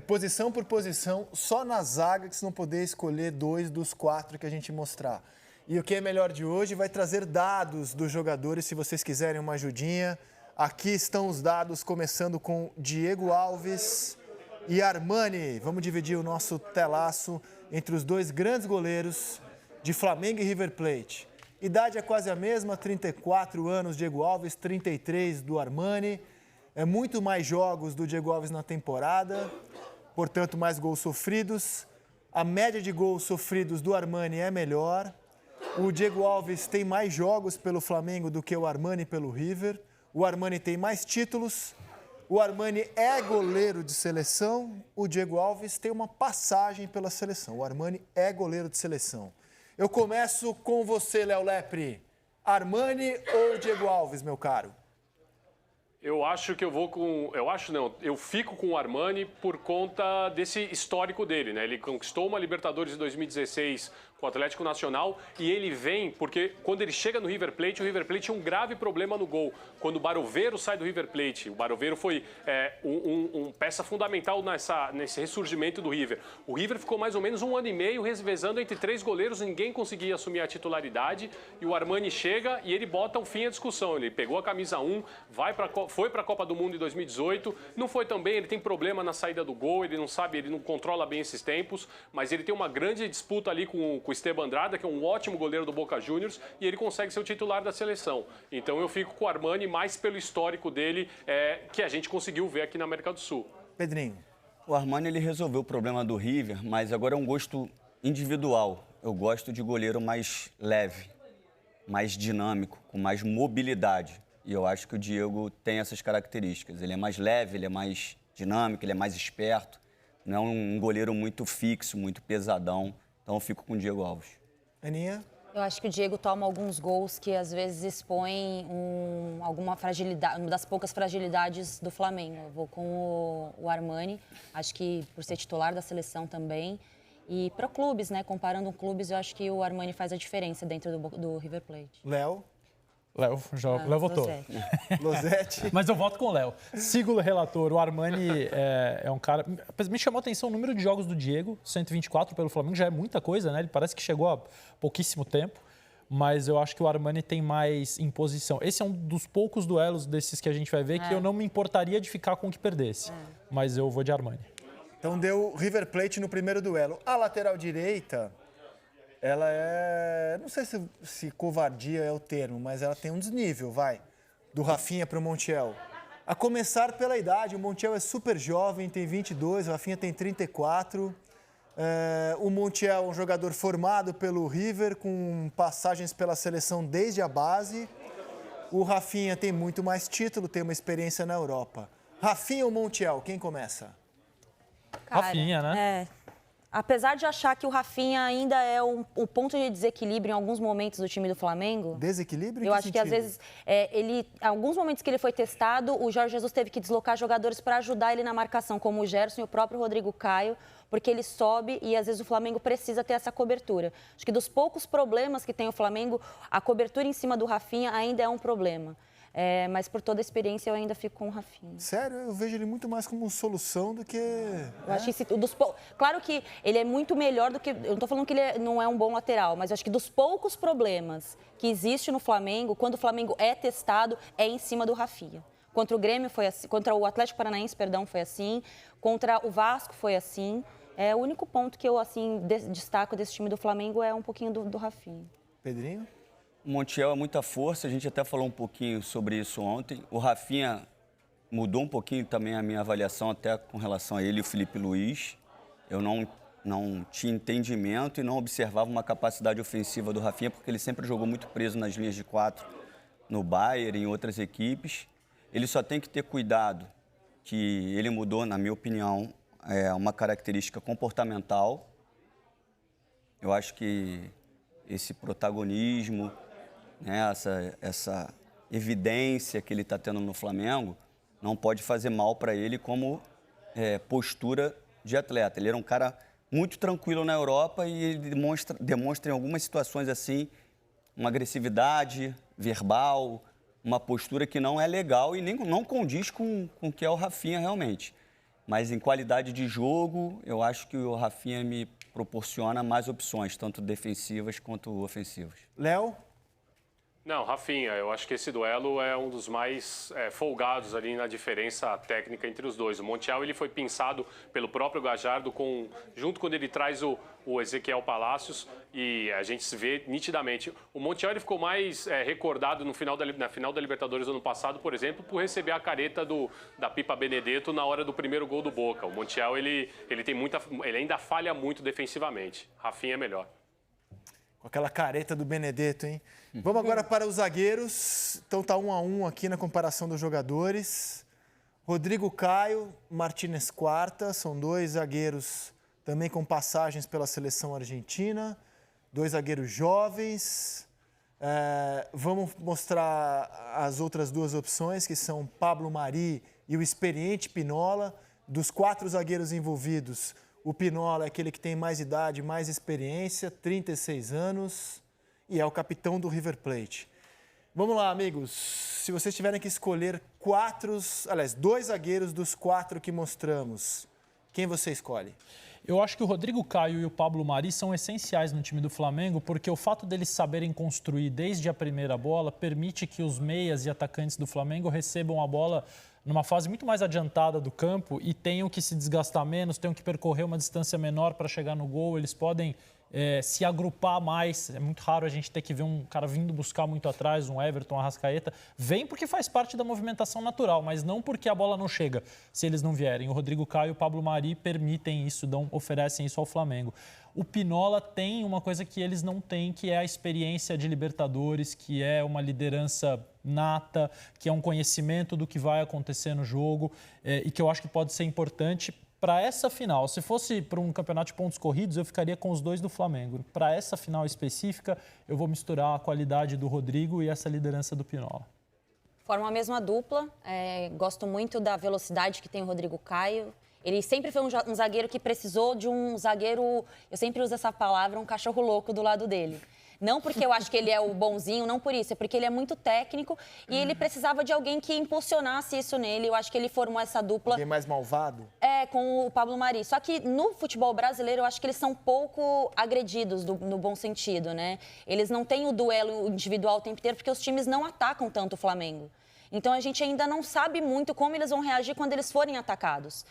posição por posição, só na zaga que vocês vão poder escolher 2 dos 4 que a gente mostrar. E o que é melhor de hoje vai trazer dados dos jogadores, se vocês quiserem uma ajudinha. Aqui estão os dados, começando com Diego Alves e Armani. Vamos dividir o nosso telaço entre os 2 grandes goleiros de Flamengo e River Plate. Idade é quase a mesma, 34 anos Diego Alves, 33 do Armani. É muito mais jogos do Diego Alves na temporada, portanto mais gols sofridos. A média de gols sofridos do Armani é melhor. O Diego Alves tem mais jogos pelo Flamengo do que o Armani pelo River. O Armani tem mais títulos. O Armani é goleiro de seleção. O Diego Alves tem uma passagem pela seleção. O Armani é goleiro de seleção. Eu começo com você, Léo Lepre. Armani ou Diego Alves, meu caro? Eu acho que eu vou com... Eu fico com o Armani por conta desse histórico dele, né? Ele conquistou uma Libertadores em 2016 com o Atlético Nacional e ele vem porque quando ele chega no River Plate, o River Plate tinha um grave problema no gol. Quando o Barovero sai do River Plate, o Barovero foi peça fundamental nesse ressurgimento do River. O River ficou mais ou menos 1 ano e meio revezando entre 3 goleiros, ninguém conseguia assumir a titularidade e o Armani chega e ele bota um fim à discussão. Ele pegou a camisa 1, foi para a Copa do Mundo em 2018, não foi tão bem, ele tem problema na saída do gol, ele não controla bem esses tempos, mas ele tem uma grande disputa ali com o Esteban Andrada, que é um ótimo goleiro do Boca Juniors, e ele consegue ser o titular da seleção. Então eu fico com o Armani mais pelo histórico dele, que a gente conseguiu ver aqui na América do Sul. Pedrinho. O Armani ele resolveu o problema do River, mas agora é um gosto individual. Eu gosto de goleiro mais leve, mais dinâmico, com mais mobilidade. E eu acho que o Diego tem essas características. Ele é mais leve, ele é mais dinâmico, ele é mais esperto. Não é um goleiro muito fixo, muito pesadão. Então eu fico com o Diego Alves. Aninha? Eu acho que o Diego toma alguns gols que às vezes expõem alguma fragilidade, uma das poucas fragilidades do Flamengo. Eu vou com o Armani, acho que por ser titular da seleção também. E para clubes, né? Comparando clubes, eu acho que o Armani faz a diferença dentro do River Plate. Léo? Léo votou. Losete. Mas eu voto com o Léo. Sigo o relator. O Armani é um cara... Me chamou a atenção o número de jogos do Diego, 124 pelo Flamengo, já é muita coisa, né? Ele parece que chegou há pouquíssimo tempo, mas eu acho que o Armani tem mais imposição. Esse é um dos poucos duelos desses que a gente vai ver que eu não me importaria de ficar com o que perdesse. Mas eu vou de Armani. Então deu River Plate no primeiro duelo. A lateral direita... Ela é... Não sei se covardia é o termo, mas ela tem um desnível, vai. Do Rafinha para o Montiel. A começar pela idade, o Montiel é super jovem, tem 22, o Rafinha tem 34. O Montiel é um jogador formado pelo River, com passagens pela seleção desde a base. O Rafinha tem muito mais título, tem uma experiência na Europa. Rafinha ou Montiel, quem começa? Cara, Rafinha, né? Apesar de achar que o Rafinha ainda é o ponto de desequilíbrio em alguns momentos do time do Flamengo... Desequilíbrio? Eu acho que às vezes, em alguns momentos que ele foi testado, o Jorge Jesus teve que deslocar jogadores para ajudar ele na marcação, como o Gerson e o próprio Rodrigo Caio, porque ele sobe e às vezes o Flamengo precisa ter essa cobertura. Acho que dos poucos problemas que tem o Flamengo, a cobertura em cima do Rafinha ainda é um problema. Mas por toda a experiência eu ainda fico com o Rafinha. Sério? Eu vejo ele muito mais como solução do que... Eu acho que claro que ele é muito melhor do que... Eu não estou falando que ele não é um bom lateral, mas eu acho que dos poucos problemas que existe no Flamengo, quando o Flamengo é testado, é em cima do Rafinha. Contra o Grêmio foi assim, contra o Atlético Paranaense, perdão, foi assim, contra o Vasco foi assim. O único ponto que eu assim destaco desse time do Flamengo é um pouquinho do Rafinha. Pedrinho? O Montiel é muita força, a gente até falou um pouquinho sobre isso ontem. O Rafinha mudou um pouquinho também a minha avaliação até com relação a ele e o Felipe Luiz. Eu não tinha entendimento e não observava uma capacidade ofensiva do Rafinha, porque ele sempre jogou muito preso nas linhas de 4 no Bayern e em outras equipes. Ele só tem que ter cuidado, que ele mudou, na minha opinião, uma característica comportamental. Eu acho que esse protagonismo, né, essa evidência que ele está tendo no Flamengo não pode fazer mal para ele como postura de atleta. Ele era um cara muito tranquilo na Europa e ele demonstra em algumas situações assim uma agressividade verbal, uma postura que não é legal e nem não condiz com o que é o Rafinha realmente. Mas em qualidade de jogo, eu acho que o Rafinha me proporciona mais opções, tanto defensivas quanto ofensivas. Léo? Não, Rafinha, eu acho que esse duelo é um dos mais folgados ali na diferença técnica entre os dois. O Montiel, ele foi pensado pelo próprio Gallardo junto quando ele traz o Ezequiel Palacios, e a gente se vê nitidamente. O Montiel, ele ficou mais recordado na final da Libertadores do ano passado, por exemplo, por receber a careta da Pipa Benedetto na hora do primeiro gol do Boca. O Montiel, ele ainda falha muito defensivamente. Rafinha é melhor. Com aquela careta do Benedetto, hein? Vamos agora para os zagueiros. Então tá 1-1 aqui na comparação dos jogadores. Rodrigo Caio, Martínez Quarta, são dois zagueiros também com passagens pela seleção argentina. Dois zagueiros jovens. Vamos mostrar as outras duas opções, que são Pablo Mari e o experiente Pinola. Dos 4 zagueiros envolvidos, o Pinola é aquele que tem mais idade, mais experiência, 36 anos, e é o capitão do River Plate. Vamos lá, amigos. Se vocês tiverem que escolher 2 zagueiros dos 4 que mostramos, quem você escolhe? Eu acho que o Rodrigo Caio e o Pablo Mari são essenciais no time do Flamengo, porque o fato deles saberem construir desde a primeira bola permite que os meias e atacantes do Flamengo recebam a bola numa fase muito mais adiantada do campo e tenham que se desgastar menos, tenham que percorrer uma distância menor para chegar no gol. Eles podem se agrupar mais. É muito raro a gente ter que ver um cara vindo buscar muito atrás, um Everton, um Arrascaeta. Vem porque faz parte da movimentação natural, mas não porque a bola não chega, se eles não vierem. O Rodrigo Caio e o Pablo Mari permitem isso, oferecem isso ao Flamengo. O Pinola tem uma coisa que eles não têm, que é a experiência de Libertadores, que é uma liderança nata, que é um conhecimento do que vai acontecer no jogo e que eu acho que pode ser importante para essa final. Se fosse para um campeonato de pontos corridos, eu ficaria com os dois do Flamengo. Para essa final específica, eu vou misturar a qualidade do Rodrigo e essa liderança do Pinola. Forma a mesma dupla. Gosto muito da velocidade que tem o Rodrigo Caio. Ele sempre foi um zagueiro que precisou de um zagueiro, eu sempre uso essa palavra, um cachorro louco do lado dele. Não porque eu acho que ele é o bonzinho, não por isso, é porque ele é muito técnico e ele precisava de alguém que impulsionasse isso nele. Eu acho que ele formou essa dupla. Alguém mais malvado? Com o Pablo Mari. Só que no futebol brasileiro, eu acho que eles são pouco agredidos no bom sentido, né? Eles não têm o duelo individual o tempo inteiro porque os times não atacam tanto o Flamengo. Então a gente ainda não sabe muito como eles vão reagir quando eles forem atacados.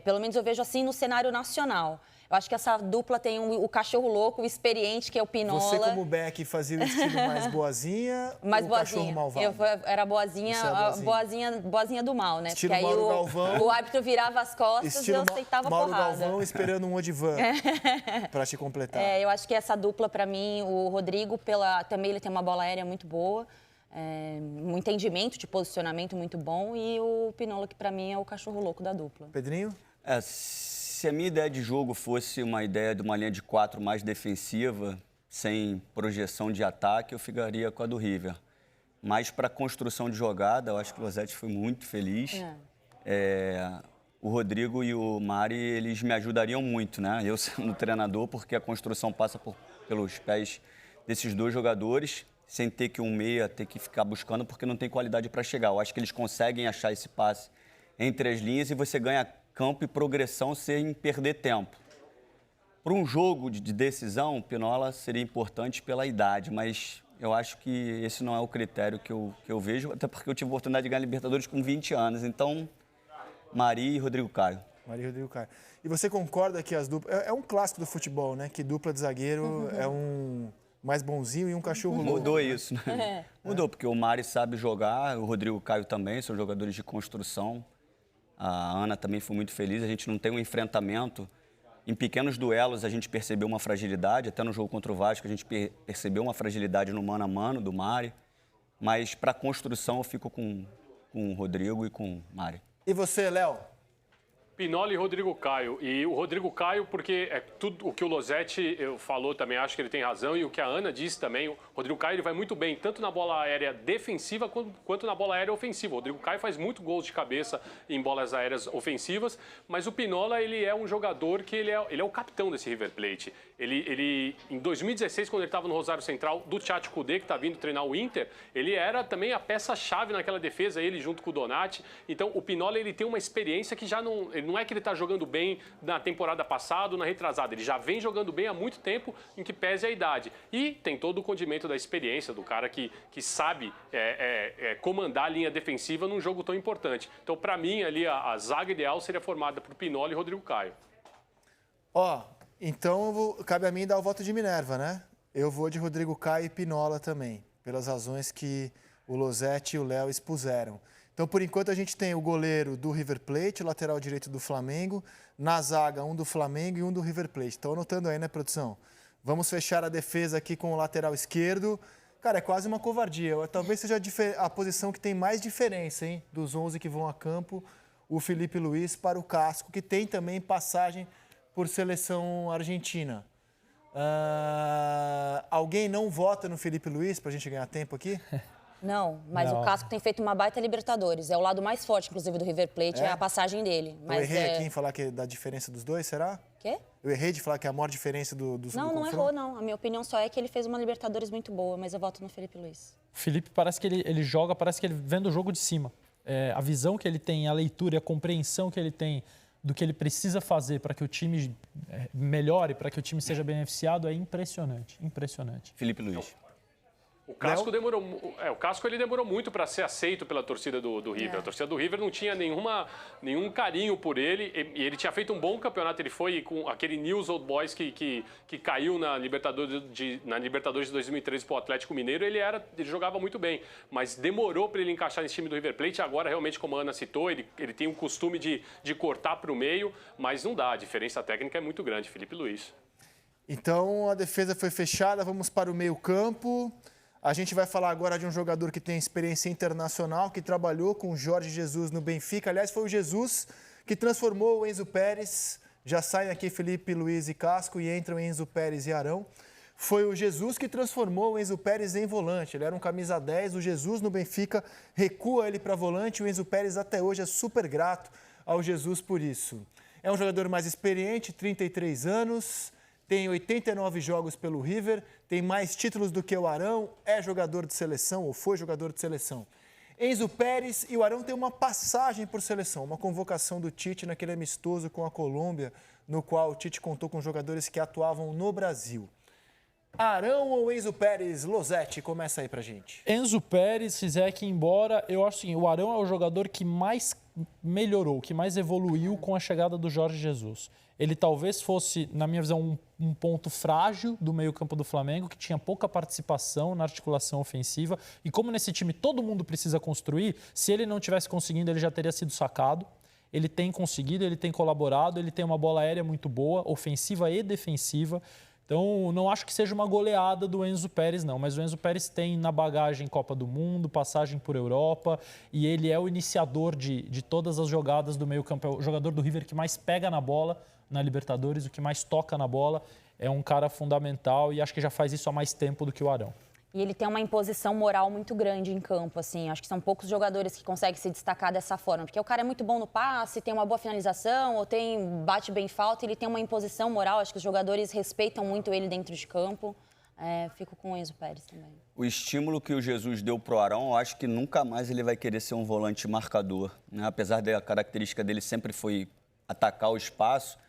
Pelo menos eu vejo assim no cenário nacional. Eu acho que essa dupla tem o cachorro louco, o experiente, que é o Pinola. Você, como Beck, fazia o estilo mais boazinha ou cachorro malvado? Eu era boazinha do mal, né? Estilo porque aí Mauro Galvão, o árbitro virava as costas e eu aceitava Mauro porrada. Galvão esperando um Odivan para te completar. Eu acho que essa dupla, para mim, o Rodrigo, também ele tem uma bola aérea muito boa, um entendimento de posicionamento muito bom, e o Pinola, que para mim é o cachorro louco da dupla. Pedrinho? Se a minha ideia de jogo fosse uma ideia de uma linha de 4 mais defensiva, sem projeção de ataque, eu ficaria com a do River. Mas para construção de jogada, eu acho que o Losetti foi muito feliz. O Rodrigo e o Mari, eles me ajudariam muito, né? Eu sendo treinador, porque a construção passa pelos pés desses dois jogadores, sem ter que um meia ter que ficar buscando, porque não tem qualidade para chegar. Eu acho que eles conseguem achar esse passe entre as linhas e você ganha campo e progressão sem perder tempo. Para um jogo de decisão, o Pinola seria importante pela idade, mas eu acho que esse não é o critério que eu vejo, até porque eu tive a oportunidade de ganhar Libertadores com 20 anos. Então, Mari e Rodrigo Caio. Mari e Rodrigo Caio. E você concorda que as duplas... É um clássico do futebol, né? Que dupla de zagueiro é um mais bonzinho e um cachorro louco. Mudou isso, né? Mudou, porque o Mari sabe jogar, o Rodrigo Caio também, são jogadores de construção. A Ana também foi muito feliz. A gente não tem um enfrentamento. Em pequenos duelos, a gente percebeu uma fragilidade. Até no jogo contra o Vasco, a gente percebeu uma fragilidade no mano a mano do Mari. Mas, para a construção, eu fico com o Rodrigo e com o Mari. E você, Léo? Pinola e Rodrigo Caio. E o Rodrigo Caio, porque é tudo o que o Losetti falou também, acho que ele tem razão, e o que a Ana disse também, o Rodrigo Caio ele vai muito bem, tanto na bola aérea defensiva quanto na bola aérea ofensiva. O Rodrigo Caio faz muito gols de cabeça em bolas aéreas ofensivas, mas o Pinola, ele é um jogador que ele é o capitão desse River Plate. Ele em 2016, quando ele estava no Rosário Central, do Tchatcho Kudê, que está vindo treinar o Inter, ele era também a peça-chave naquela defesa, ele junto com o Donati. Então, o Pinola, ele tem uma experiência que já não... Não é que ele está jogando bem na temporada passada ou na retrasada. Ele já vem jogando bem há muito tempo, em que pese a idade. E tem todo o condimento da experiência, do cara que sabe comandar a linha defensiva num jogo tão importante. Então, para mim, ali, a zaga ideal seria formada por Pinola e Rodrigo Caio. Então cabe a mim dar o voto de Minerva, né? Eu vou de Rodrigo Caio e Pinola também, pelas razões que o Losetti e o Léo expuseram. Então, por enquanto, a gente tem o goleiro do River Plate, o lateral direito do Flamengo, na zaga um do Flamengo e um do River Plate. Estão anotando aí, né, produção? Vamos fechar a defesa aqui com o lateral esquerdo. Cara, é quase uma covardia. Talvez seja a posição que tem mais diferença, hein? Dos 11 que vão a campo, o Felipe Luiz para o Casco, que tem também passagem por seleção argentina. Alguém não vota no Felipe Luiz para a gente ganhar tempo aqui? Não, mas Não. o Casco tem feito uma baita Libertadores. É o lado mais forte, inclusive, do River Plate, é a passagem dele. Eu errei aqui em falar que da diferença dos dois, será? Quê? Eu errei de falar que é a maior diferença do Não confronto? errou, não. A minha opinião só é que ele fez uma Libertadores muito boa, mas eu voto no Felipe Luiz. O Felipe parece que ele joga, parece que ele vendo o jogo de cima. A visão que ele tem, a leitura e a compreensão que ele tem do que ele precisa fazer para que o time melhore, para que o time seja beneficiado, é impressionante, impressionante. Felipe Luiz. O Casco demorou muito para ser aceito pela torcida do River. A torcida do River não tinha nenhum carinho por ele. E ele tinha feito um bom campeonato. Ele foi com aquele News Old Boys que caiu na Libertadores de 2013 para o Atlético Mineiro. Ele jogava muito bem, mas demorou para ele encaixar nesse time do River Plate. Agora, realmente, como a Ana citou, ele tem o costume de cortar para o meio, mas não dá. A diferença técnica é muito grande. Felipe Luiz. Então, a defesa foi fechada. Vamos para o meio-campo. A gente vai falar agora de um jogador que tem experiência internacional, que trabalhou com o Jorge Jesus no Benfica. Aliás, foi o Jesus que transformou o Enzo Pérez. Já saem aqui Felipe Luiz e Casco e entram Enzo Pérez e Arão. Foi o Jesus que transformou o Enzo Pérez em volante. Ele era um camisa 10. O Jesus no Benfica recua ele para volante. O Enzo Pérez até hoje é super grato ao Jesus por isso. É um jogador mais experiente, 33 anos. Tem 89 jogos pelo River, tem mais títulos do que o Arão, é jogador de seleção ou foi jogador de seleção. Enzo Pérez e o Arão têm uma passagem por seleção, uma convocação do Tite naquele amistoso com a Colômbia, no qual o Tite contou com jogadores que atuavam no Brasil. Arão ou Enzo Pérez? Losetti, começa aí pra gente. Enzo Pérez, Rizek, embora eu acho assim, o Arão é o jogador que mais melhorou, que mais evoluiu com a chegada do Jorge Jesus. Ele talvez fosse, na minha visão, um ponto frágil do meio-campo do Flamengo, que tinha pouca participação na articulação ofensiva. E como nesse time todo mundo precisa construir, se ele não tivesse conseguindo, ele já teria sido sacado. Ele tem conseguido, ele tem colaborado, ele tem uma bola aérea muito boa, ofensiva e defensiva. Então, não acho que seja uma goleada do Enzo Pérez, não. Mas o Enzo Pérez tem na bagagem Copa do Mundo, passagem por Europa, e ele é o iniciador de todas as jogadas do meio-campo. É o jogador do River que mais pega na bola na Libertadores, o que mais toca na bola. É um cara fundamental e acho que já faz isso há mais tempo do que o Arão. E ele tem uma imposição moral muito grande em campo, assim. Acho que são poucos jogadores que conseguem se destacar dessa forma. Porque o cara é muito bom no passe, tem uma boa finalização, ou bate bem falta, ele tem uma imposição moral. Acho que os jogadores respeitam muito ele dentro de campo. Fico com o Enzo Pérez também. O estímulo que o Jesus deu pro Arão, eu acho que nunca mais ele vai querer ser um volante marcador, né? Apesar da característica dele sempre foi atacar o espaço,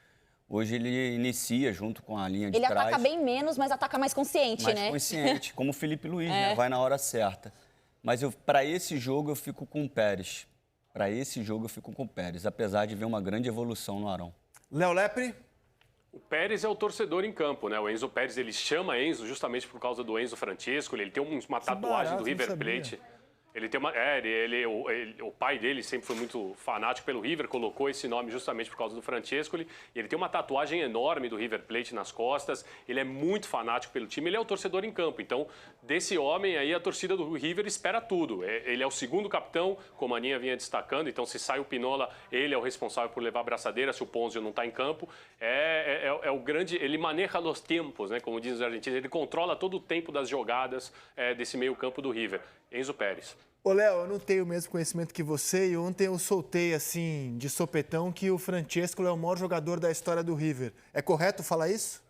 hoje ele inicia junto com a linha de trás. Ele ataca bem menos, mas ataca mais consciente, né? Mais consciente, como o Felipe Luiz, né? Vai na hora certa. Mas para esse jogo eu fico com o Pérez. Para esse jogo eu fico com o Pérez, apesar de ver uma grande evolução no Arão. Léo Lepre? O Pérez é o torcedor em campo, né? O Enzo Pérez, ele chama Enzo justamente por causa do Enzo Francesco. Ele tem uma tatuagem do River Plate. Ele tem o pai dele sempre foi muito fanático pelo River, colocou esse nome justamente por causa do Francescoli. Ele tem uma tatuagem enorme do River Plate nas costas. Ele é muito fanático pelo time, ele é o torcedor em campo. Então, desse homem aí, a torcida do River espera tudo. Ele é o segundo capitão, como a Aninha vinha destacando. Então, se sai o Pinola, ele é o responsável por levar a braçadeira, se o Ponzio não está em campo. É o grande... Ele maneja os tempos, né? Como dizem os argentinos. Ele controla todo o tempo das jogadas desse meio campo do River. Enzo Pérez. Ô, Léo, eu não tenho o mesmo conhecimento que você e ontem eu soltei, assim, de sopetão que o Francesco é o maior jogador da história do River. É correto falar isso?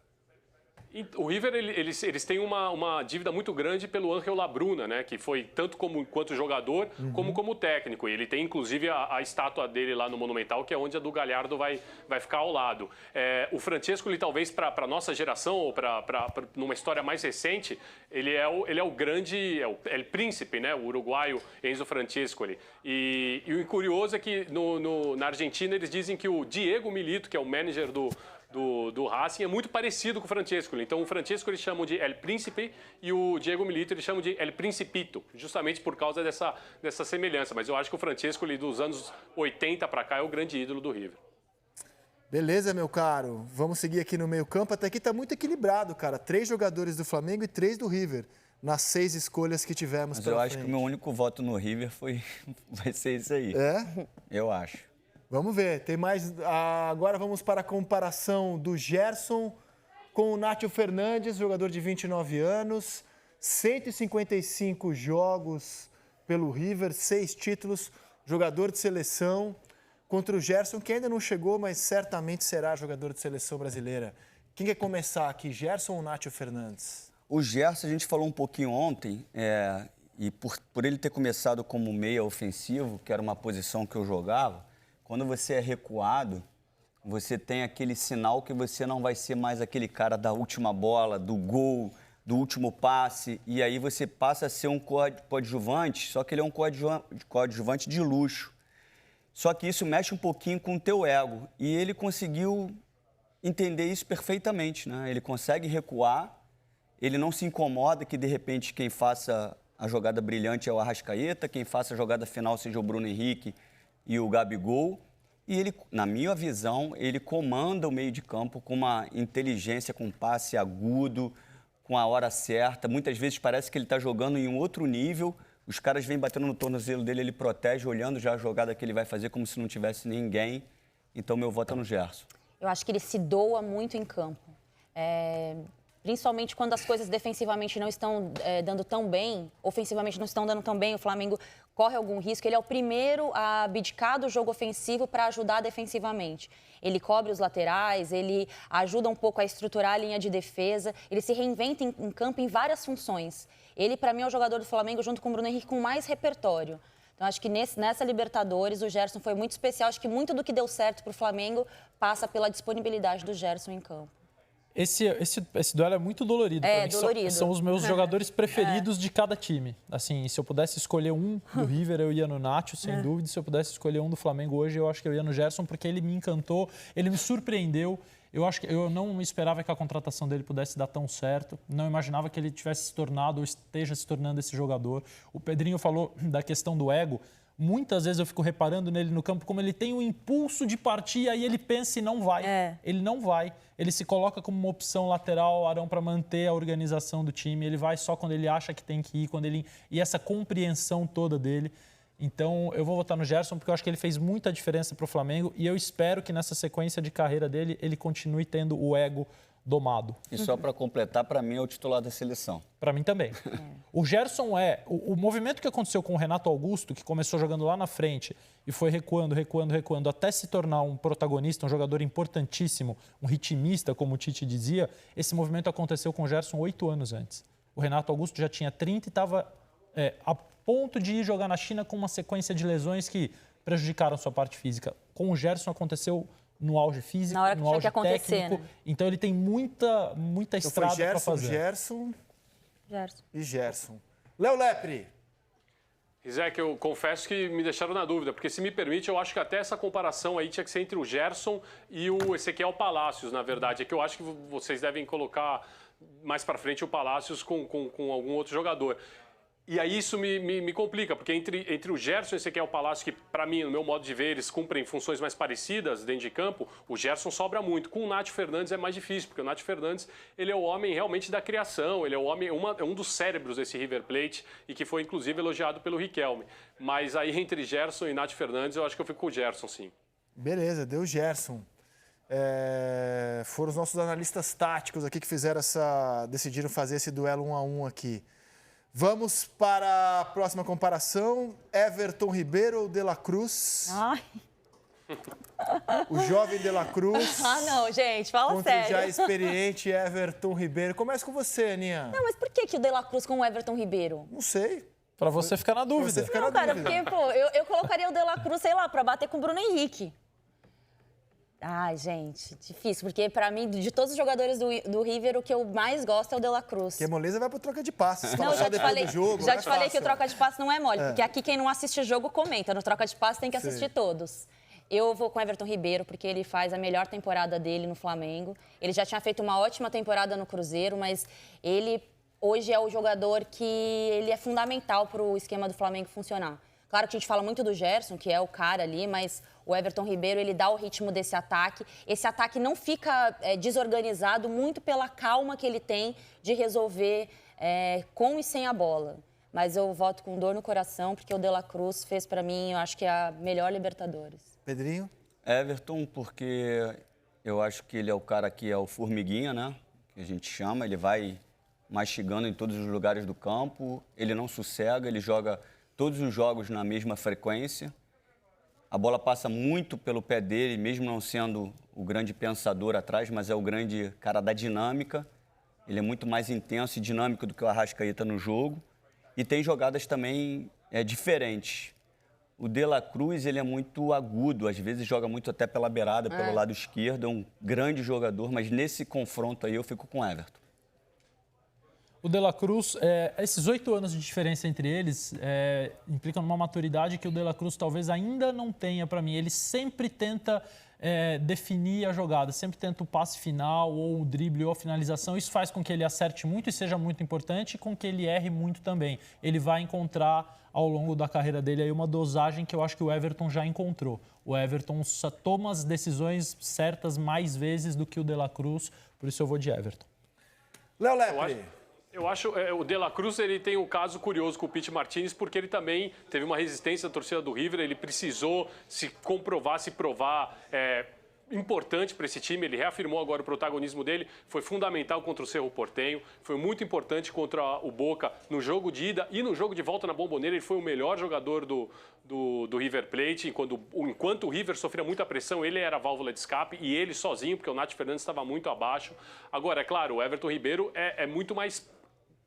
O River, eles têm uma dívida muito grande pelo Ángel Labruna, né? Que foi tanto quanto jogador, como técnico. E ele tem, inclusive, a estátua dele lá no Monumental, que é onde a do Galhardo vai ficar ao lado. O Francesco, ele talvez, para a nossa geração, ou numa história mais recente, ele é o grande, El Príncipe, né? O uruguaio Enzo Francescoli. E o curioso é que na Argentina eles dizem que o Diego Milito, que é o manager do Racing, é muito parecido com o Francesco. Então, o Francesco eles chamam de El Príncipe e o Diego Milito eles chamam de El Principito, justamente por causa dessa semelhança. Mas eu acho que o Francesco, dos anos 80 para cá, é o grande ídolo do River. Beleza, meu caro. Vamos seguir aqui no meio-campo. Até aqui tá muito equilibrado, cara. 3 jogadores do Flamengo e 3 do River, nas 6 escolhas que tivemos Mas pela eu acho frente. que o meu único voto no River vai ser isso aí. É? Eu acho. Vamos ver, tem mais. Agora vamos para a comparação do Gerson com o Nátio Fernandes, jogador de 29 anos, 155 jogos pelo River, 6 títulos, jogador de seleção, contra o Gerson, que ainda não chegou, mas certamente será jogador de seleção brasileira. Quem quer começar aqui, Gerson ou Nátio Fernandes? O Gerson, a gente falou um pouquinho ontem, e por ele ter começado como meia ofensivo, que era uma posição que eu jogava, quando você é recuado, você tem aquele sinal que você não vai ser mais aquele cara da última bola, do gol, do último passe, e aí você passa a ser um coadjuvante, só que ele é um coadjuvante de luxo. Só que isso mexe um pouquinho com o teu ego, e ele conseguiu entender isso perfeitamente, né? Ele consegue recuar, ele não se incomoda que, de repente, quem faça a jogada brilhante é o Arrascaeta, quem faça a jogada final seja o Bruno Henrique e o Gabigol, e ele, na minha visão, ele comanda o meio de campo com uma inteligência, com um passe agudo, com a hora certa. Muitas vezes parece que ele está jogando em um outro nível, os caras vêm batendo no tornozelo dele, ele protege, olhando já a jogada que ele vai fazer como se não tivesse ninguém. Então, meu voto é no Gerson. Eu acho que ele se doa muito em campo. Principalmente quando as coisas defensivamente não estão dando tão bem, ofensivamente não estão dando tão bem, o Flamengo corre algum risco. Ele é o primeiro a abdicar do jogo ofensivo para ajudar defensivamente. Ele cobre os laterais, ele ajuda um pouco a estruturar a linha de defesa, ele se reinventa em campo em várias funções. Ele, para mim, é o jogador do Flamengo, junto com o Bruno Henrique, com mais repertório. Então, acho que nessa Libertadores, o Gerson foi muito especial. Acho que muito do que deu certo para o Flamengo passa pela disponibilidade do Gerson em campo. Esse duelo é muito dolorido. Pra mim. Dolorido. São os meus jogadores preferidos de cada time. Assim, se eu pudesse escolher um do River, eu ia no Nátio, sem dúvida. Se eu pudesse escolher um do Flamengo hoje, eu acho que eu ia no Gerson, porque ele me encantou, ele me surpreendeu. Eu acho que eu não esperava que a contratação dele pudesse dar tão certo. Não imaginava que ele tivesse se tornado ou esteja se tornando esse jogador. O Pedrinho falou da questão do ego. Muitas vezes eu fico reparando nele no campo como ele tem o impulso de partir, aí ele pensa e não vai. Ele não vai. Ele se coloca como uma opção lateral, Arão, para manter a organização do time. Ele vai só quando ele acha que tem que ir, e essa compreensão toda dele. Então, eu vou votar no Gerson porque eu acho que ele fez muita diferença para o Flamengo e eu espero que nessa sequência de carreira dele, ele continue tendo o ego domado. E só para completar, para mim é o titular da seleção. Para mim também. O Gerson o movimento que aconteceu com o Renato Augusto, que começou jogando lá na frente e foi recuando, até se tornar um protagonista, um jogador importantíssimo, um ritmista, como o Tite dizia, esse movimento aconteceu com o Gerson 8 anos antes. O Renato Augusto já tinha 30 e estava a ponto de ir jogar na China com uma sequência de lesões que prejudicaram sua parte física. Com o Gerson aconteceu no auge físico, na hora que no auge né? técnico. Então ele tem muita estrada para fazer. Gerson e Gerson. Léo Lepre. Isaac, eu confesso que me deixaram na dúvida, porque se me permite, eu acho que até essa comparação aí tinha que ser entre o Gerson e o Ezequiel Palacios, na verdade. É que eu acho que vocês devem colocar mais para frente o Palacios com algum outro jogador. E aí isso me complica, porque entre o Gerson e o Ezequiel Palacios, que para mim, no meu modo de ver, eles cumprem funções mais parecidas dentro de campo, o Gerson sobra muito. Com o Nátio Fernandes é mais difícil, porque o Nátio Fernandes ele é o homem realmente da criação, ele é o homem, um dos cérebros desse River Plate e que foi inclusive elogiado pelo Riquelme. Mas aí entre Gerson e Nátio Fernandes eu acho que eu fico com o Gerson, sim. Beleza, deu Gerson. Foram os nossos analistas táticos aqui que decidiram fazer esse duelo 1-1 aqui. Vamos para a próxima comparação. Everton Ribeiro ou De La Cruz? Ai. O jovem De La Cruz Ah, não, gente, fala contra o já sério. experiente Everton Ribeiro. Começa com você, Aninha. Não, mas por que o De La Cruz com o Everton Ribeiro? Não sei. Para você ficar na Pra dúvida. você ficar na Não, cara, dúvida. porque, pô, eu colocaria o De La Cruz, sei lá, pra bater com o Bruno Henrique. Ai, gente, difícil, porque pra mim, de todos os jogadores do River, o que eu mais gosto é o De La Cruz. Porque a moleza vai pro troca de passes. Fala Não, só já te depois falei, do jogo. já não te é falei que o fácil. troca de passe não é mole, porque aqui quem não assiste jogo comenta. No troca de passe tem que assistir todos. Eu vou com o Everton Ribeiro, porque ele faz a melhor temporada dele no Flamengo. Ele já tinha feito uma ótima temporada no Cruzeiro, mas ele hoje é o jogador que ele é fundamental para o esquema do Flamengo funcionar. Claro que a gente fala muito do Gerson, que é o cara ali, mas o Everton Ribeiro, ele dá o ritmo desse ataque. Esse ataque não fica desorganizado muito pela calma que ele tem de resolver com e sem a bola. Mas eu voto com dor no coração, porque o De La Cruz fez para mim, eu acho que é a melhor Libertadores. Pedrinho? Everton, porque eu acho que ele é o cara que é o formiguinha, né? Que a gente chama, ele vai mastigando em todos os lugares do campo, ele não sossega, ele joga todos os jogos na mesma frequência. A bola passa muito pelo pé dele, mesmo não sendo o grande pensador atrás, mas é o grande cara da dinâmica. Ele é muito mais intenso e dinâmico do que o Arrascaeta no jogo. E tem jogadas também diferentes. O De La Cruz, ele é muito agudo, às vezes joga muito até pela beirada, pelo lado esquerdo, é um grande jogador, mas nesse confronto aí eu fico com o Everton. O De La Cruz, esses 8 anos de diferença entre eles implicam numa maturidade que o De La Cruz talvez ainda não tenha para mim. Ele sempre tenta definir a jogada, sempre tenta o passe final, ou o drible, ou a finalização. Isso faz com que ele acerte muito e seja muito importante, e com que ele erre muito também. Ele vai encontrar, ao longo da carreira dele, aí uma dosagem que eu acho que o Everton já encontrou. O Everton só toma as decisões certas mais vezes do que o De La Cruz, por isso eu vou de Everton. Léo Lepre. Eu acho o De La Cruz, ele tem um caso curioso com o Pity Martinez, porque ele também teve uma resistência da torcida do River, ele precisou se comprovar, se provar importante para esse time, ele reafirmou agora o protagonismo dele, foi fundamental contra o Cerro Porteño, foi muito importante contra o Boca no jogo de ida e no jogo de volta na Bombonera, ele foi o melhor jogador do River Plate, enquanto o River sofria muita pressão, ele era a válvula de escape e ele sozinho, porque o Nath Fernandes estava muito abaixo. Agora, é claro, o Everton Ribeiro é muito mais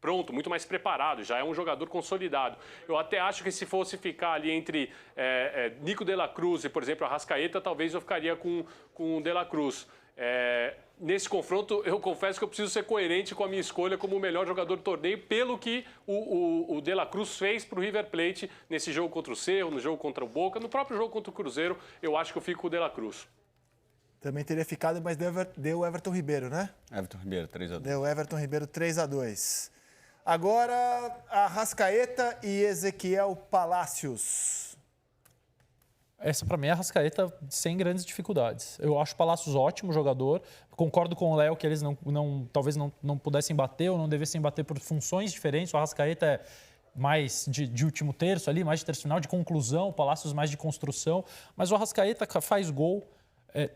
pronto, muito mais preparado, já é um jogador consolidado. Eu até acho que se fosse ficar ali entre Nico De La Cruz e, por exemplo, Arrascaeta, talvez eu ficaria com o De La Cruz. Nesse confronto, eu confesso que eu preciso ser coerente com a minha escolha como o melhor jogador do torneio, pelo que o De La Cruz fez para o River Plate nesse jogo contra o Cerro, no jogo contra o Boca, no próprio jogo contra o Cruzeiro, eu acho que eu fico com o De La Cruz. Também teria ficado, mas deu Everton Ribeiro, né? Everton Ribeiro, 3-2. Deu Everton Ribeiro 3-2. Agora, Arrascaeta e Ezequiel Palacios. Essa, para mim, é a Arrascaeta sem grandes dificuldades. Eu acho o Palacios ótimo jogador. Concordo com o Léo que eles talvez não pudessem bater ou não devessem bater por funções diferentes. O Arrascaeta é mais de último terço ali, mais de terço final, de conclusão. O Palacios mais de construção. Mas o Arrascaeta faz gol,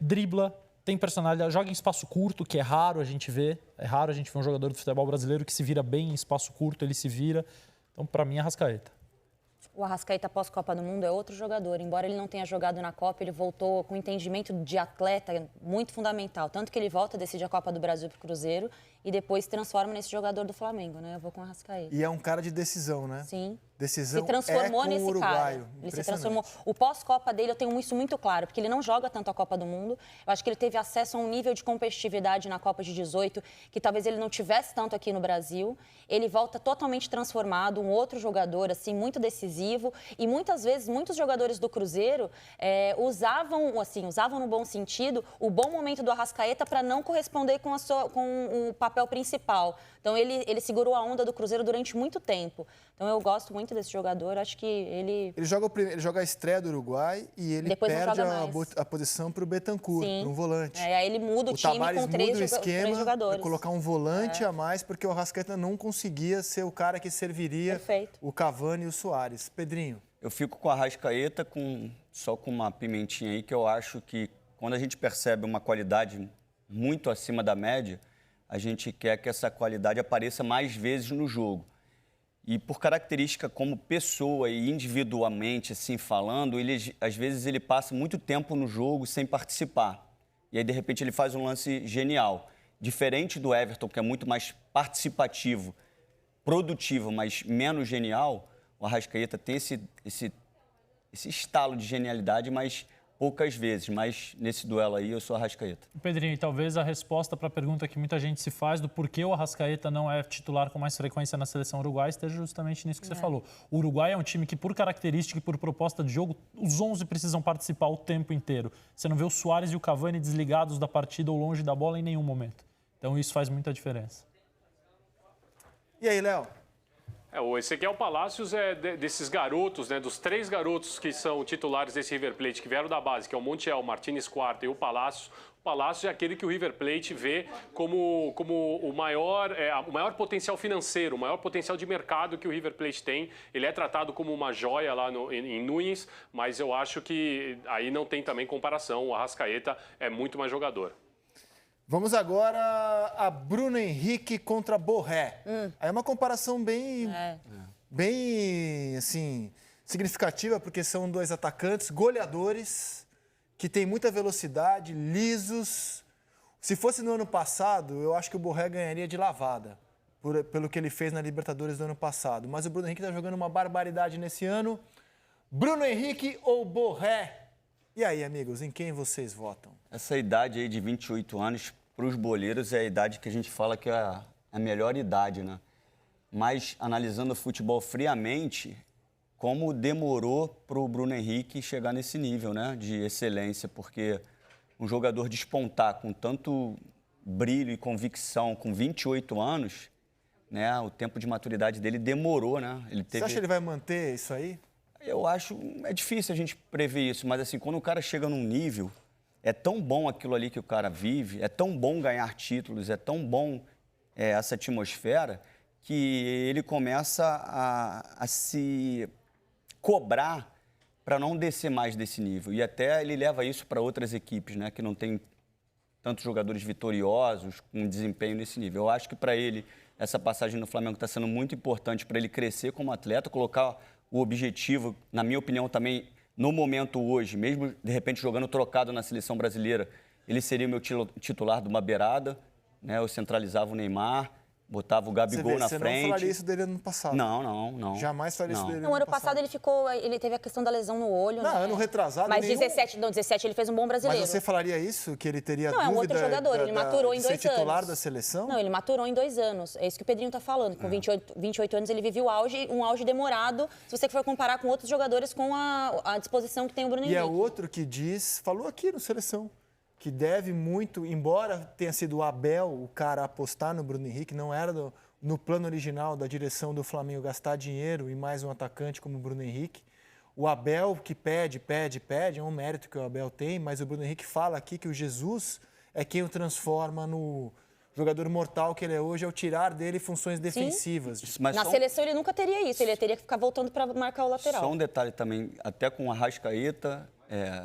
dribla, tem personalidade, joga em espaço curto, que é raro a gente ver. É raro a gente ver um jogador do futebol brasileiro que se vira bem em espaço curto, ele se vira. Então, para mim, é Arrascaeta. O Arrascaeta pós-Copa do Mundo é outro jogador. Embora ele não tenha jogado na Copa, ele voltou com um entendimento de atleta muito fundamental. Tanto que ele volta, decide a Copa do Brasil para o Cruzeiro e depois se transforma nesse jogador do Flamengo, né? Eu vou com o Arrascaeta. E é um cara de decisão, né? Sim. Decisão se transformou com nesse o uruguaio. cara. Ele se transformou. O pós-Copa dele, eu tenho isso muito claro, porque ele não joga tanto a Copa do Mundo. Eu acho que ele teve acesso a um nível de competitividade na Copa de 18 que talvez ele não tivesse tanto aqui no Brasil. Ele volta totalmente transformado, um outro jogador, assim, muito decisivo. E muitas vezes, muitos jogadores do Cruzeiro usavam no bom sentido, o bom momento do Arrascaeta para não corresponder com o papel principal. Então, ele segurou a onda do Cruzeiro durante muito tempo. Então, eu gosto muito desse jogador. Acho que ele... Ele joga a estreia do Uruguai e ele Depois perde a posição para o Betancourt, para um volante. Aí ele muda o time Tavares com três esquema, jogadores. vai colocar um volante a mais, porque o Arrascaeta não conseguia ser o cara que serviria o Cavani e o Suárez. Pedrinho. Eu fico com a Arrascaeta só com uma pimentinha aí, que eu acho que quando a gente percebe uma qualidade muito acima da média, a gente quer que essa qualidade apareça mais vezes no jogo. E por característica como pessoa e individualmente, assim, falando, às vezes ele passa muito tempo no jogo sem participar. E aí, de repente, ele faz um lance genial. Diferente do Everton, que é muito mais participativo, produtivo, mas menos genial, o Arrascaeta tem esse estalo de genialidade, mas poucas vezes. Mas nesse duelo aí, eu sou Arrascaeta. Pedrinho, talvez a resposta para a pergunta que muita gente se faz do porquê o Arrascaeta não é titular com mais frequência na seleção uruguaia esteja justamente nisso que você falou. O Uruguai é um time que, por característica e por proposta de jogo, os 11 precisam participar o tempo inteiro. Você não vê o Suárez e o Cavani desligados da partida ou longe da bola em nenhum momento. Então isso faz muita diferença. E aí, Léo? O Ezequiel Palacios é desses garotos, né, dos 3 garotos que são titulares desse River Plate, que vieram da base, que é o Montiel, Martínez Quarta e o Palacios. O Palacios é aquele que o River Plate vê como o maior potencial financeiro, o maior potencial de mercado que o River Plate tem. Ele é tratado como uma joia lá em Núñez, mas eu acho que aí não tem também comparação. O Arrascaeta é muito mais jogador. Vamos agora a Bruno Henrique contra Borré. Aí é uma comparação bem assim, significativa, porque são 2 atacantes goleadores que têm muita velocidade, lisos. Se fosse no ano passado, eu acho que o Borré ganharia de lavada, pelo que ele fez na Libertadores do ano passado. Mas o Bruno Henrique está jogando uma barbaridade nesse ano. Bruno Henrique ou Borré? E aí, amigos, em quem vocês votam? Essa idade aí de 28 anos, para os boleiros, é a idade que a gente fala que é a melhor idade, né? Mas, analisando o futebol friamente, como demorou para o Bruno Henrique chegar nesse nível, né, de excelência, porque um jogador despontar com tanto brilho e convicção com 28 anos, né, o tempo de maturidade dele demorou, né? Você acha que ele vai manter isso aí? Eu acho, é difícil a gente prever isso, mas assim, quando o cara chega num nível, é tão bom aquilo ali que o cara vive, é tão bom ganhar títulos, é tão bom essa atmosfera, que ele começa a se cobrar para não descer mais desse nível. E até ele leva isso para outras equipes, né, que não tem tantos jogadores vitoriosos com desempenho nesse nível. Eu acho que para ele, essa passagem no Flamengo está sendo muito importante para ele crescer como atleta, colocar o objetivo, na minha opinião também, no momento hoje, mesmo de repente jogando trocado na seleção brasileira, ele seria o meu titular de uma beirada, né? Eu centralizava o Neymar, botava o Gabigol na frente. Você não falaria isso dele ano passado? Não. Jamais faria isso dele no ano passado. Ele teve a questão da lesão no olho. Não, né? ano retrasado. Mas 17 ele fez um bom brasileiro. Mas você falaria isso? Que ele teria não, dúvida é um outro jogador, ele maturou em 2 anos. Ser titular da seleção? Não, ele maturou em 2 anos. É isso que o Pedrinho está falando. Com 28 anos ele viveu um auge demorado, se você for comparar com outros jogadores com a disposição que tem o Bruno Henrique. E é outro que falou aqui no Seleção, que deve muito, embora tenha sido o Abel o cara a apostar no Bruno Henrique, não era no plano original da direção do Flamengo gastar dinheiro e mais um atacante como o Bruno Henrique. O Abel que pede, é um mérito que o Abel tem, mas o Bruno Henrique fala aqui que o Jesus é quem o transforma no jogador mortal que ele é hoje, ao tirar dele funções defensivas. Mas na seleção ele nunca teria isso, ele teria que ficar voltando para marcar o lateral. Só um detalhe também, até com o Arrascaeta,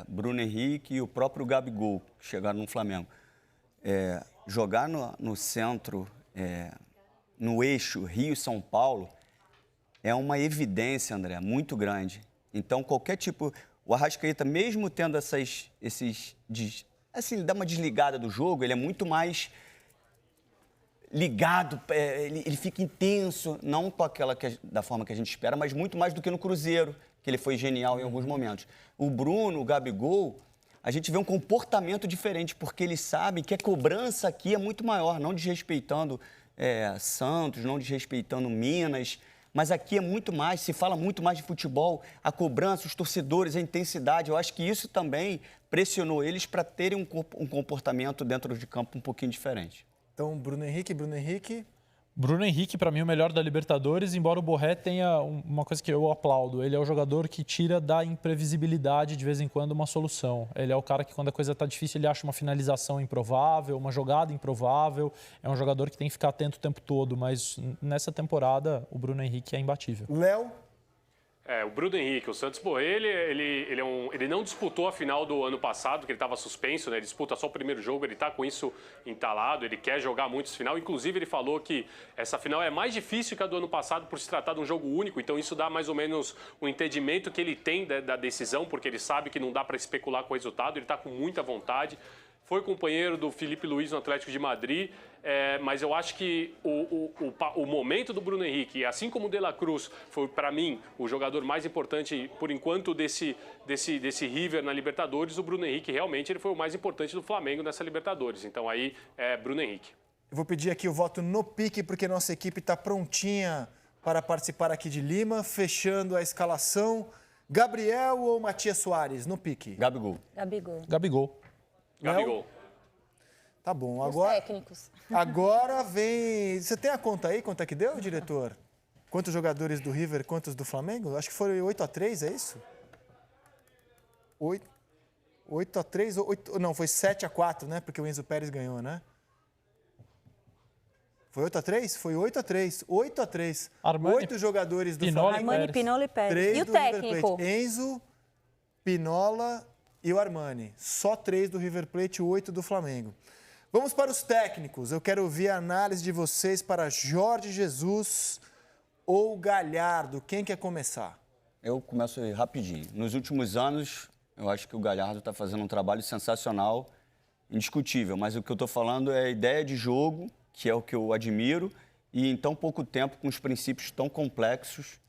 Bruno Henrique e o próprio Gabigol, que chegaram no Flamengo. Jogar no centro, no eixo Rio-São Paulo, é uma evidência, André, muito grande. Então, qualquer tipo... O Arrascaeta, mesmo tendo assim, dá uma desligada do jogo, ele é muito mais ligado, ele fica intenso, não com da forma que a gente espera, mas muito mais do que no Cruzeiro, que ele foi genial em alguns momentos. O Bruno, o Gabigol, a gente vê um comportamento diferente, porque eles sabem que a cobrança aqui é muito maior, não desrespeitando Santos, não desrespeitando Minas, mas aqui é muito mais, se fala muito mais de futebol, a cobrança, os torcedores, a intensidade. Eu acho que isso também pressionou eles para terem um comportamento dentro de campo um pouquinho diferente. Então, Bruno Henrique. Bruno Henrique, para mim, o melhor da Libertadores, embora o Borré tenha uma coisa que eu aplaudo. Ele é o jogador que tira da imprevisibilidade, de vez em quando, uma solução. Ele é o cara que, quando a coisa está difícil, ele acha uma finalização improvável, uma jogada improvável. É um jogador que tem que ficar atento o tempo todo, mas nessa temporada, o Bruno Henrique é imbatível. Léo? O Bruno Henrique, o Santos Borré, ele não disputou a final do ano passado, porque ele estava suspenso, né? Ele disputa só o primeiro jogo, ele está com isso entalado, ele quer jogar muito essa final. Inclusive, ele falou que essa final é mais difícil que a do ano passado por se tratar de um jogo único, então isso dá mais ou menos o entendimento que ele tem da decisão, porque ele sabe que não dá para especular com o resultado, ele está com muita vontade. Foi companheiro do Filipe Luís no Atlético de Madrid, mas eu acho que o momento do Bruno Henrique, assim como o De La Cruz, foi, para mim, o jogador mais importante, por enquanto, desse River na Libertadores, o Bruno Henrique realmente ele foi o mais importante do Flamengo nessa Libertadores. Então aí é Bruno Henrique. Eu vou pedir aqui o voto no pique, porque nossa equipe está prontinha para participar aqui de Lima, fechando a escalação. Gabriel ou Matias Soares, no pique? Gabigol. Gabigol. Gabigol. Tá bom, Os agora... técnicos. Agora vem... Você tem a conta aí? Quanto é que deu, diretor? Quantos jogadores do River, quantos do Flamengo? Acho que foi 8-3, é isso? 8-3, não, foi 7-4, né? Porque o Enzo Pérez ganhou, né? Foi 8-3? Foi 8-3. 8-3. Armani, 8 jogadores do Pinola e Flamengo. Armani, Pinola e Pérez. 3 E o do River técnico? Plate. Enzo, Pinola e o Armani. Só 3 do River Plate, 8 do Flamengo. Vamos para os técnicos. Eu quero ouvir a análise de vocês para Jorge Jesus ou Galhardo. Quem quer começar? Eu começo aí rapidinho. Nos últimos anos, eu acho que o Galhardo está fazendo um trabalho sensacional, indiscutível. Mas o que eu estou falando é a ideia de jogo, que é o que eu admiro, e em tão pouco tempo, com os princípios tão complexos,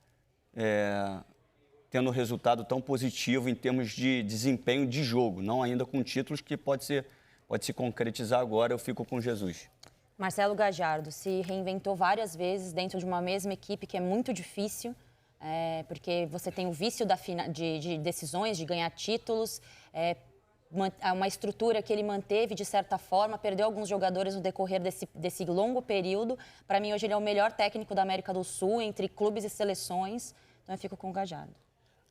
tendo um resultado tão positivo em termos de desempenho de jogo, não ainda com títulos que pode se concretizar agora. Eu fico com Jesus. Marcelo Gallardo se reinventou várias vezes dentro de uma mesma equipe, que é muito difícil, porque você tem o vício de decisões, de ganhar títulos, uma estrutura que ele manteve de certa forma, perdeu alguns jogadores no decorrer desse longo período. Para mim, hoje ele é o melhor técnico da América do Sul, entre clubes e seleções, então eu fico com o Gallardo.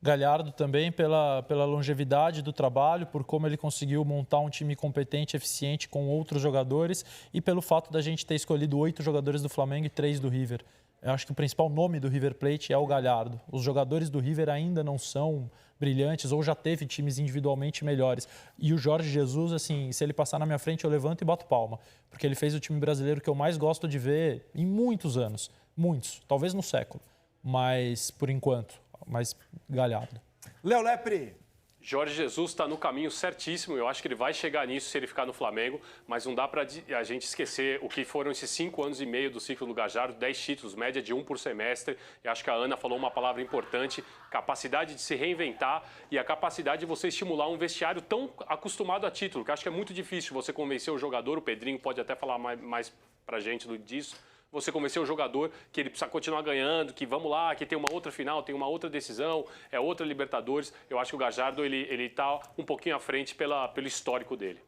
Galhardo também pela longevidade do trabalho, por como ele conseguiu montar um time competente, eficiente, com outros jogadores, e pelo fato da gente ter escolhido 8 jogadores do Flamengo e 3 do River. Eu acho que o principal nome do River Plate é o Galhardo. Os jogadores do River ainda não são brilhantes ou já teve times individualmente melhores. E o Jorge Jesus, assim, se ele passar na minha frente, eu levanto e bato palma, porque ele fez o time brasileiro que eu mais gosto de ver em muitos anos. Muitos, talvez no século, mas por enquanto. Mas Galhardo. Léo Lepre. Jorge Jesus está no caminho certíssimo, eu acho que ele vai chegar nisso se ele ficar no Flamengo, mas não dá para a gente esquecer o que foram esses 5 anos e meio do ciclo do Gallardo, 10 títulos, média de 1 por semestre. Eu acho que a Ana falou uma palavra importante, capacidade de se reinventar e a capacidade de você estimular um vestiário tão acostumado a título, que eu acho que é muito difícil você convencer o jogador, o Pedrinho pode até falar mais para a gente disso, você convencer o jogador que ele precisa continuar ganhando, que vamos lá, que tem uma outra final, tem uma outra decisão, é outra Libertadores. Eu acho que o Gallardo ele está um pouquinho à frente pelo histórico dele.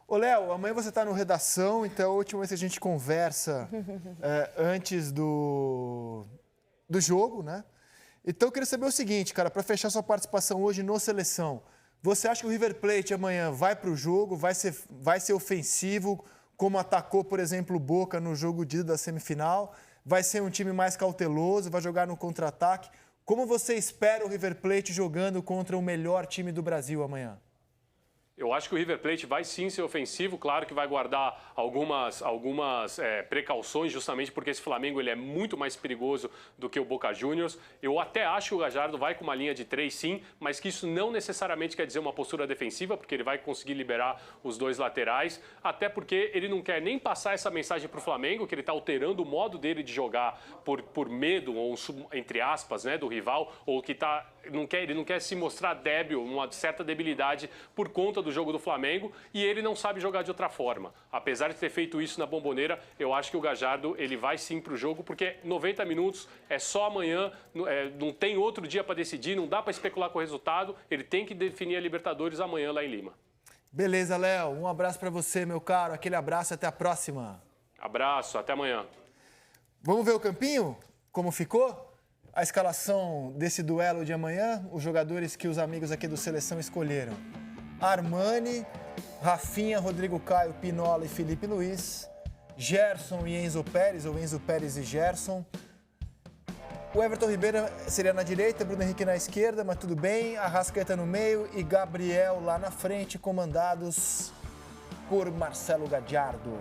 Ô, Léo, amanhã você está no Redação, então a última vez que a gente conversa antes do jogo, né? Então eu queria saber o seguinte, cara, para fechar sua participação hoje no Seleção, você acha que o River Plate amanhã vai para o jogo, vai ser ofensivo, como atacou, por exemplo, o Boca no jogo de ida da semifinal? Vai ser um time mais cauteloso, vai jogar no contra-ataque? Como você espera o River Plate jogando contra o melhor time do Brasil amanhã? Eu acho que o River Plate vai sim ser ofensivo, claro que vai guardar algumas precauções, justamente porque esse Flamengo ele é muito mais perigoso do que o Boca Juniors. Eu até acho que o Gallardo vai com uma linha de 3 sim, mas que isso não necessariamente quer dizer uma postura defensiva, porque ele vai conseguir liberar os 2 laterais, até porque ele não quer nem passar essa mensagem para o Flamengo, que ele está alterando o modo dele de jogar por medo, ou entre aspas, né, do rival, ou que ele não quer se mostrar débil, uma certa debilidade por conta do jogo do Flamengo, e ele não sabe jogar de outra forma. Apesar de ter feito isso na Bombonera, eu acho que o Gallardo ele vai sim para o jogo, porque 90 minutos é só amanhã, não tem outro dia para decidir, não dá para especular com o resultado, ele tem que definir a Libertadores amanhã lá em Lima. Beleza, Léo. Um abraço para você, meu caro. Aquele abraço, até a próxima. Abraço, até amanhã. Vamos ver o campinho? Como ficou? A escalação desse duelo de amanhã, os jogadores que os amigos aqui do Seleção escolheram. Armani, Rafinha, Rodrigo Caio, Pinola e Filipe Luís, Gerson e Enzo Pérez, ou Enzo Pérez e Gerson, O Everton Ribeiro seria na direita, Bruno Henrique na esquerda, mas tudo bem. Arrascaeta no meio e Gabriel lá na frente, comandados por Marcelo Gadiardo.